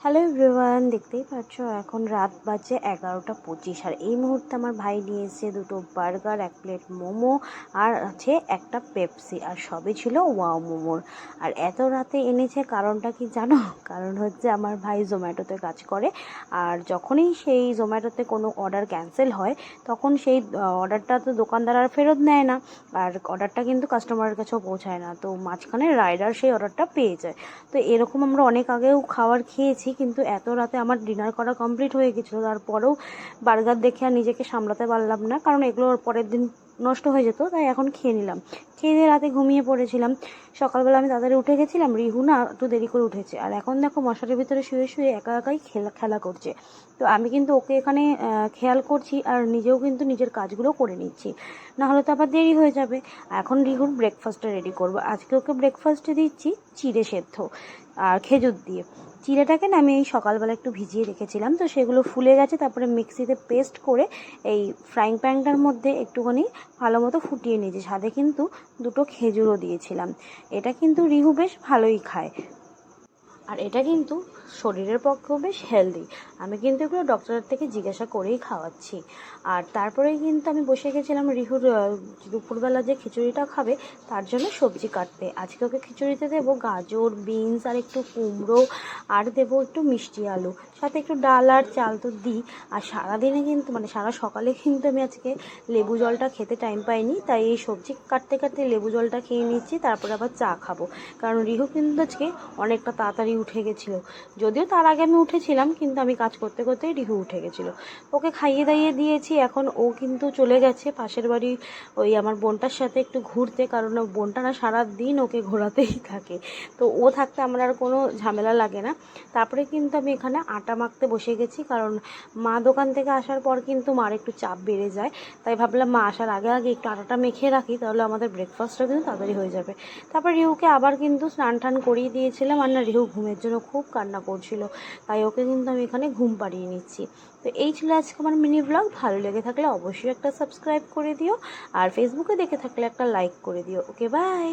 Hello everyone, দেখতেই পাচ্ছ এখন রাত বাজে 11টা 25 আর এই মুহূর্তে আমার ভাই নিয়ে এসেছে দুটো বার্গার, এক প্লেট মোমো আর আছে একটা পেপসি, আর সবই ছিল ওয়াও মোমোর। আর এত রাতে এনেছে কারণটা কি জানো? কারণ হচ্ছে আমার ভাই জোম্যাটোতে কাজ করে, আর যখনই সেই জোম্যাটোতে কোনো অর্ডার ক্যান্সেল হয় তখন সেই অর্ডারটা তো দোকানদার আর ফেরত নেয় না, আর অর্ডারটা কিন্তু কাস্টমারের কাছেও পৌঁছায় না, তো মাঝখানে রাইডার সেই অর্ডারটা পেয়ে যায়। তো এরকম আমরা অনেক আগেও খাবার খেয়েছি, কিন্তু এত রাতে আমার ডিনার করা কমপ্লিট হয়ে গেছিলো, তারপরেও বার্গার দেখে আর নিজেকে সামলাতে পারলাম না, কারণ এগুলো পরের দিন নষ্ট হয়ে যেত, তাই এখন খেয়ে নিলাম। খেয়ে দিয়ে রাতে ঘুমিয়ে পড়েছিলাম। সকালবেলা আমি তাড়াতাড়ি উঠে গেছিলাম, রিহু না একটু দেরি করে উঠেছে, আর এখন দেখো মশারির ভিতরে শুয়ে শুয়ে একা একাই খেলা করছে। তো আমি কিন্তু ওকে এখানে খেয়াল করছি, আর নিজেও কিন্তু নিজের কাজগুলো করে নিচ্ছি, না হলে তো আবার দেরি হয়ে যাবে। এখন রিহুর ব্রেকফাস্টটা রেডি করবো। আজকে ওকে ব্রেকফাস্টে দিচ্ছি চিড়ে সেদ্ধ আর খেজুর দিয়ে। চিড়েটাকে না আমি এই সকালবেলা একটু ভিজিয়ে রেখেছিলাম, তো সেগুলো ফুলে গেছে, তারপরে মিক্সিতে পেস্ট করে এই ফ্রাইং প্যানটার মধ্যে একটুখানি ভালো মতো ফুটিয়ে নিয়েছি। সাথে কিন্তু দুটো খেজুরও দিয়েছিলাম। এটা কিন্তু রিহু বেশ ভালোই খায়, আর এটা কিন্তু শরীরের পক্ষেও বেশ হেলদি। আমি কিন্তু এগুলো ডক্টরের থেকে জিজ্ঞাসা করেই খাওয়াচ্ছি। আর তারপরেই কিন্তু আমি বসে গেছিলাম রিহুর দুপুরবেলা যে খিচুড়িটা খাবে তার জন্য সবজি কাটতে। আজকে ওকে খিচুড়িতে দেবো গাজর, বিনস আর একটু কুমড়ো, আর দেবো একটু মিষ্টি আলু, সাথে একটু ডাল আর চাল তো দিই। আর সারাদিনে কিন্তু সারা সকালে কিন্তু আমি আজকে লেবু জলটা খেতে টাইম পাইনি, তাই এই সবজি কাটতে কাটতে লেবু জলটা খেয়ে নিচ্ছি, তারপরে আবার চা খাবো। কারণ রিহু কিন্তু আজকে অনেকটা তাড়াতাড়ি উঠে গেছিলো, যদিও তার আগে আমি উঠেছিলাম, কিন্তু আমি কাজ করতে করতেই রিহু উঠে গেছিলো। ওকে খাইয়ে দাইয়ে দিয়েছি, এখন ও কিন্তু চলে গেছে পাশের বাড়ি ওই আমার বোনটার সাথে একটু ঘুরতে, কারণ বোনটা না সারাদিন ওকে ঘোরাতেই থাকে, তো ও থাকতে আমার আর কোনো ঝামেলা লাগে না। তারপরে কিন্তু আমি এখানে আটা মাখতে বসে গেছি, কারণ মা দোকান থেকে আসার পর কিন্তু মার একটু চাপ বেড়ে যায়, তাই ভাবলাম মা আসার আগে আগে একটু আটাটা মেখে রাখি, তাহলে আমাদের ব্রেকফাস্টটা কিন্তু তাড়াতাড়ি হয়ে যাবে। তারপর রিহুকে আবার কিন্তু স্নান টান করিয়ে দিয়েছিলাম, আর না রিহু ঘুমের জন্য খুব কান্না করছিল, তাই ওকে কিন্তু আমি এখানে ঘুম পাড়িয়ে নিচ্ছি। তো এই ছিল আজকে আমার মিনি ব্লগ। ভালো লেগে থাকলে অবশ্যই একটা সাবস্ক্রাইব করে দিও, আর ফেসবুকে দেখে থাকলে একটা লাইক করে দিও। ওকে, বাই।